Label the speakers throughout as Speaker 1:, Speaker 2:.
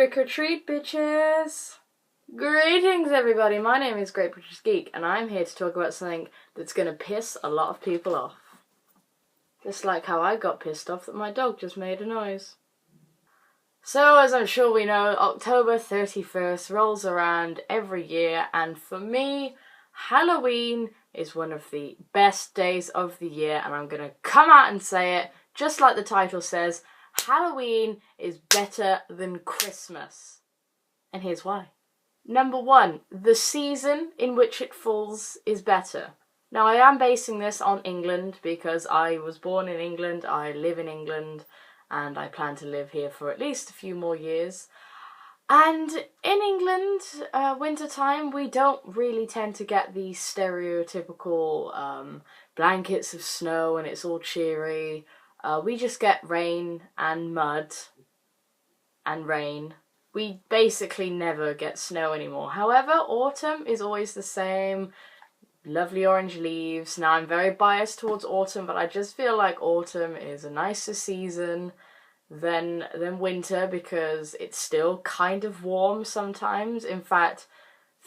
Speaker 1: Trick or treat, bitches! Greetings, everybody. My name is Great British Geek, and I'm here to talk about something that's gonna piss a lot of people off. Just like how I got pissed off that my dog just made a noise. So, as I'm sure we know, October 31st rolls around every year, and for me, Halloween is one of the best days of the year, and I'm gonna come out and say it, just like the title says, Halloween is better than Christmas. And here's why. Number one, the season in which it falls is better. Now, I am basing this on England because I was born in England, I live in England, and I plan to live here for at least a few more years. And in England, wintertime, we don't really tend to get the stereotypical blankets of snow and it's all cheery. We just get rain and mud and rain. We basically never get snow anymore. However, autumn is always the same. Lovely orange leaves. Now, I'm very biased towards autumn, but I just feel like autumn is a nicer season than winter because it's still kind of warm sometimes. In fact,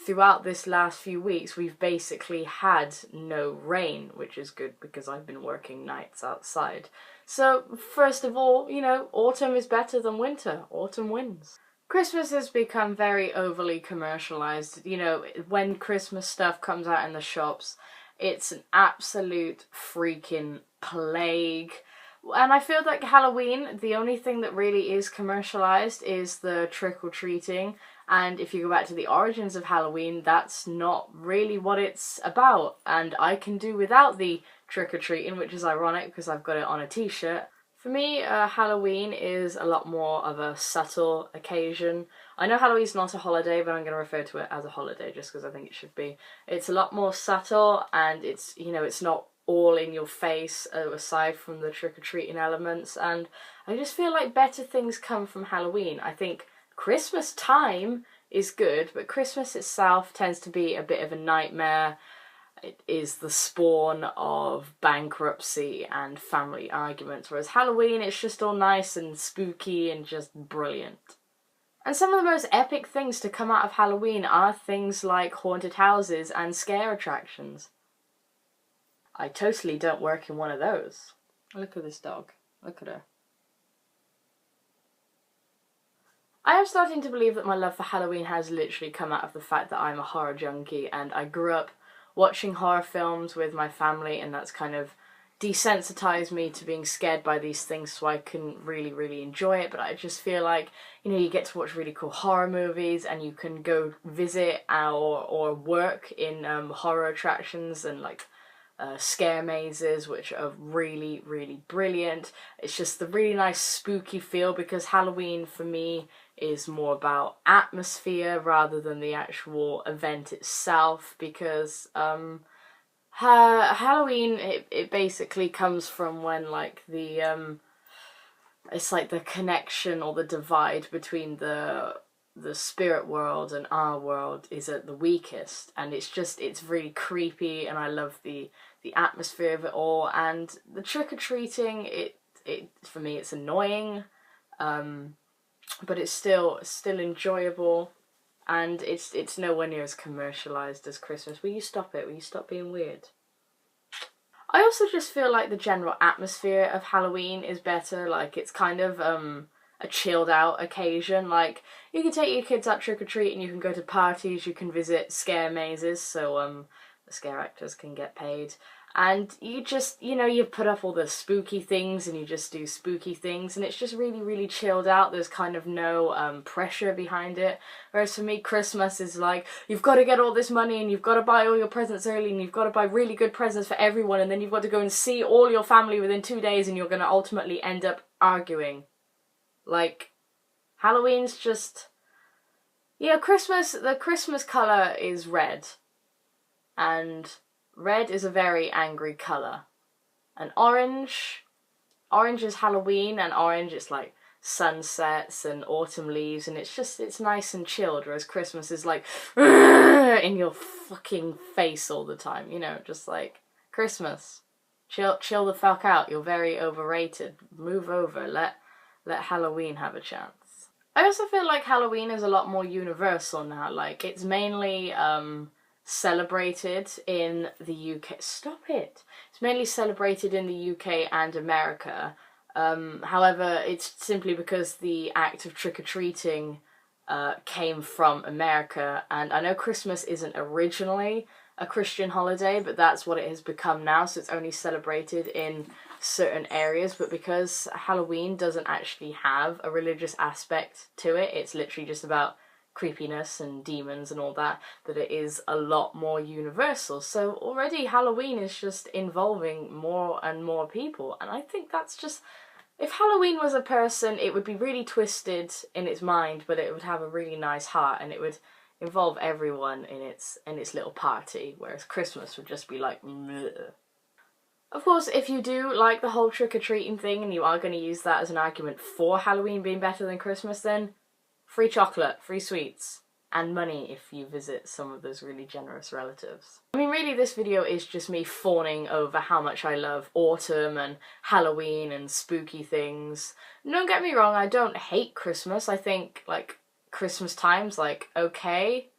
Speaker 1: throughout this last few weeks, we've basically had no rain, which is good because I've been working nights outside. So, first of all, autumn is better than winter. Autumn wins. Christmas has become very overly commercialized. When Christmas stuff comes out in the shops, it's an absolute freaking plague. And I feel like Halloween, the only thing that really is commercialized is the trick-or-treating. And if you go back to the origins of Halloween, that's not really what it's about. And I can do without the trick-or-treating, which is ironic because I've got it on a t-shirt. For me, Halloween is a lot more of a subtle occasion. I know Halloween's not a holiday, but I'm going to refer to it as a holiday just because I think it should be. It's a lot more subtle and it's not all in your face aside from the trick-or-treating elements. And I just feel like better things come from Halloween. I think Christmas time is good, but Christmas itself tends to be a bit of a nightmare. It is the spawn of bankruptcy and family arguments, whereas Halloween, it's just all nice and spooky and just brilliant. And some of the most epic things to come out of Halloween are things like haunted houses and scare attractions. I totally don't work in one of those. Look at this dog. Look at her. I am starting to believe that my love for Halloween has literally come out of the fact that I'm a horror junkie and I grew up watching horror films with my family, and that's kind of desensitized me to being scared by these things, so I couldn't really enjoy it. But I just feel like, you get to watch really cool horror movies and you can go visit or work in horror attractions and scare mazes, which are really brilliant. It's just the really nice spooky feel because Halloween for me is more about atmosphere rather than the actual event itself, because Halloween it basically comes from when it's like the connection or the divide between the spirit world and our world is at the weakest, and it's really creepy, and I love the atmosphere of it all. And the trick-or-treating, it for me it's annoying, but it's still enjoyable, and it's nowhere near as commercialized as Christmas. Will you stop it? Will you stop being weird? I also just feel like the general atmosphere of Halloween is better. It's kind of a chilled out occasion. You can take your kids out trick-or-treating, you can go to parties, you can visit scare mazes, so the scare actors can get paid. And you just, you put up all the spooky things and you just do spooky things, and it's just really chilled out. There's kind of no pressure behind it. Whereas for me, Christmas is you've got to get all this money and you've got to buy all your presents early and you've got to buy really good presents for everyone, and then you've got to go and see all your family within 2 days and you're going to ultimately end up arguing. Halloween's just... Christmas, the Christmas colour is red. And red is a very angry colour. And orange is Halloween, and orange is sunsets and autumn leaves, and it's nice and chilled, whereas Christmas is in your fucking face all the time, Christmas. Chill the fuck out, you're very overrated. Move over, let Halloween have a chance. I also feel like Halloween is a lot more universal now. Like, it's mainly celebrated in the UK. Stop it! It's mainly celebrated in the UK and America. However, it's simply because the act of trick-or-treating came from America, and I know Christmas isn't originally a Christian holiday, but that's what it has become now, so it's only celebrated in certain areas. But because Halloween doesn't actually have a religious aspect to it, it's literally just about creepiness and demons and all that, that it is a lot more universal. So already Halloween is just involving more and more people, and I think that's just... If Halloween was a person, it would be really twisted in its mind, but it would have a really nice heart, and it would involve everyone in its little party, whereas Christmas would just be like, meh. Of course, if you do like the whole trick-or-treating thing and you are going to use that as an argument for Halloween being better than Christmas, then free chocolate, free sweets, and money if you visit some of those really generous relatives. I mean, really, this video is just me fawning over how much I love autumn and Halloween and spooky things. Don't get me wrong, I don't hate Christmas. I think, like, Christmas time's, like, okay.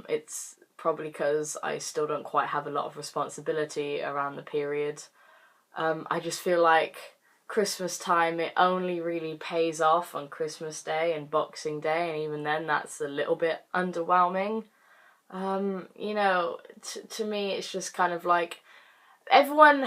Speaker 1: It's probably because I still don't quite have a lot of responsibility around the period. I just feel like Christmas time, it only really pays off on Christmas Day and Boxing Day, and even then that's a little bit underwhelming. You know, to me it's just kind of like everyone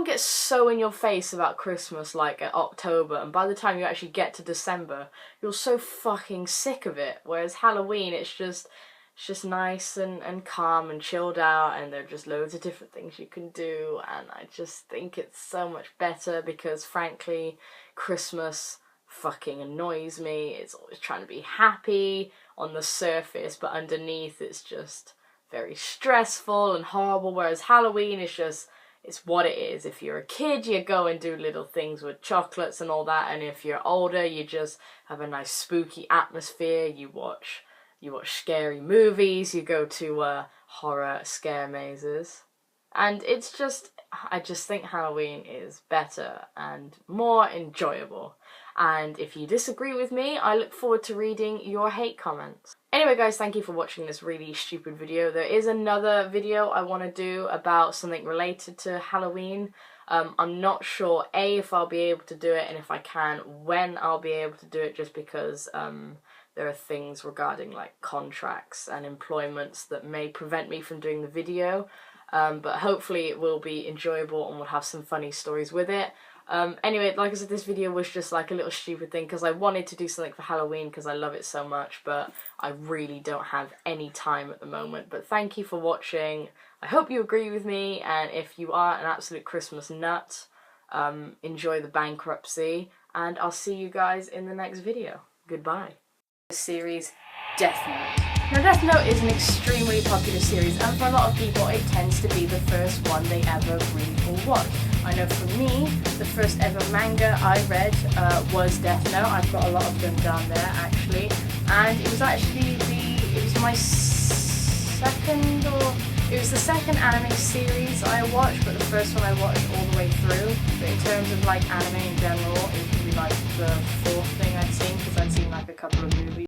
Speaker 1: gets so in your face about Christmas like at October, and by the time you actually get to December you're so fucking sick of it, whereas Halloween it's just nice and calm and chilled out, and there are just loads of different things you can do, and I just think it's so much better because, frankly, Christmas fucking annoys me. It's always trying to be happy on the surface, but underneath it's just very stressful and horrible, whereas Halloween is just, it's what it is. If you're a kid, you go and do little things with chocolates and all that, and if you're older, you just have a nice spooky atmosphere, you watch scary movies, you go to horror scare mazes, and it's just, I just think Halloween is better and more enjoyable. And if you disagree with me, I look forward to reading your hate comments. Anyway guys, thank you for watching this really stupid video. There is another video I want to do about something related to Halloween. I'm not sure if I'll be able to do it, and if I can, when I'll be able to do it, just because there are things regarding like contracts and employments that may prevent me from doing the video, but hopefully it will be enjoyable and we'll have some funny stories with it. Anyway, like I said, this video was just like a little stupid thing because I wanted to do something for Halloween because I love it so much, but I really don't have any time at the moment. But thank you for watching. I hope you agree with me, and if you are an absolute Christmas nut, enjoy the bankruptcy, and I'll see you guys in the next video. Goodbye. Series Death Note. Now, Death Note is an extremely popular series, and for a lot of people it tends to be the first one they ever read or watch. I know for me, the first ever manga I read was Death Note. I've got a lot of them down there actually, and it was actually the second anime series I watched, but the first one I watched all the way through. But in terms of like anime in general, it would be like the fourth thing I'd seen, because I'd seen like a couple of movies.